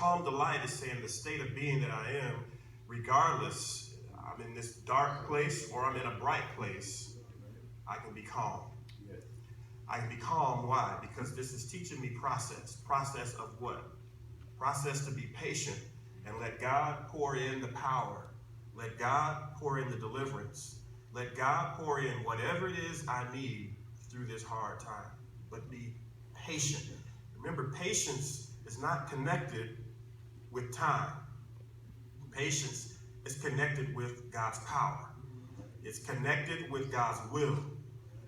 calm delight is saying the state of being that I am, regardless, I'm in this dark place or I'm in a bright place, I can be calm. I can be calm. Why? Because this is teaching me process. Process of what? Process to be patient and let God pour in the power. Let God pour in the deliverance. Let God pour in whatever it is I need through this hard time. But be patient. Remember, patience is not connected with time. Patience is connected with God's power. It's connected with God's will.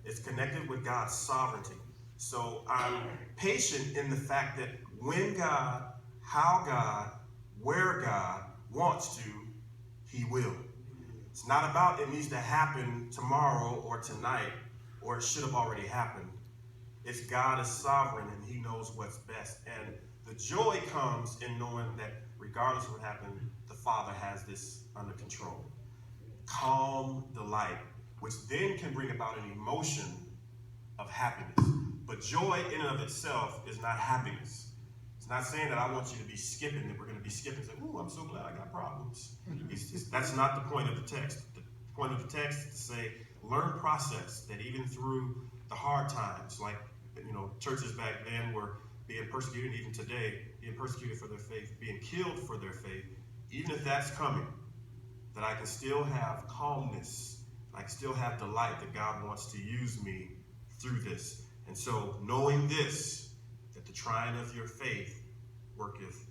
It's connected with God's sovereignty. So I'm patient in the fact that when God, how God, where God wants to, he will. It's not about it needs to happen tomorrow or tonight, or it should have already happened. It's God is sovereign and he knows what's best. And the joy comes in knowing that regardless of what happened, the Father has this under control. Calm delight, which then can bring about an emotion of happiness. But joy in and of itself is not happiness. It's not saying that I want you to be skipping, that we're going to be skipping and say, ooh, I'm so glad I got problems. That's not the point of the text. The point of the text is to say, learn process, that even through the hard times, like, churches back then were being persecuted, even today, being persecuted for their faith, being killed for their faith, even if that's coming, that I can still have calmness, I can still have delight that God wants to use me through this. And so knowing this, that the trying of your faith worketh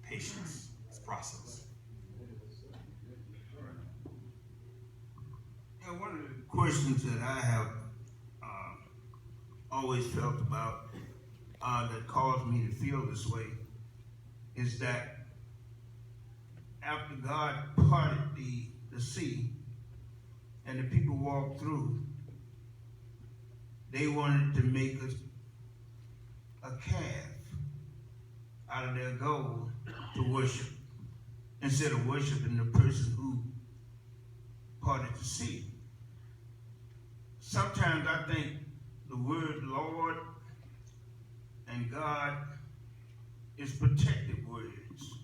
patience. It's process. And one of the questions that I have always felt about that caused me to feel this way is that after God parted the sea and the people walked through, they wanted to make a calf out of their gold to worship instead of worshiping the person who parted the sea. Sometimes I think the word Lord and God is protected words,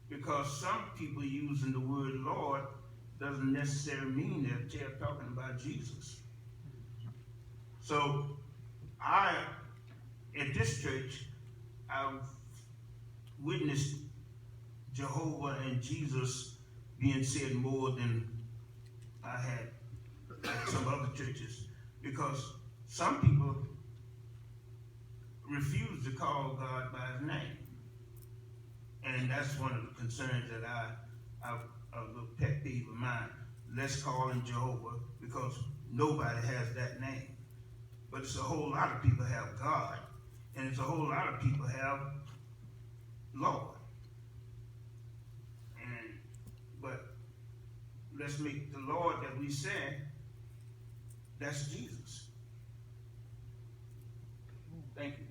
because some people using the word Lord doesn't necessarily mean that they're talking about Jesus. So at this church, I've witnessed Jehovah and Jesus being said more than I had at some other churches, because some people refuse to call God by his name. And that's one of the concerns that a little pet peeve of mine. Let's call him Jehovah, because nobody has that name. But it's a whole lot of people have God, and it's a whole lot of people have Lord. But let's make the Lord that we say, that's Jesus. Thank you.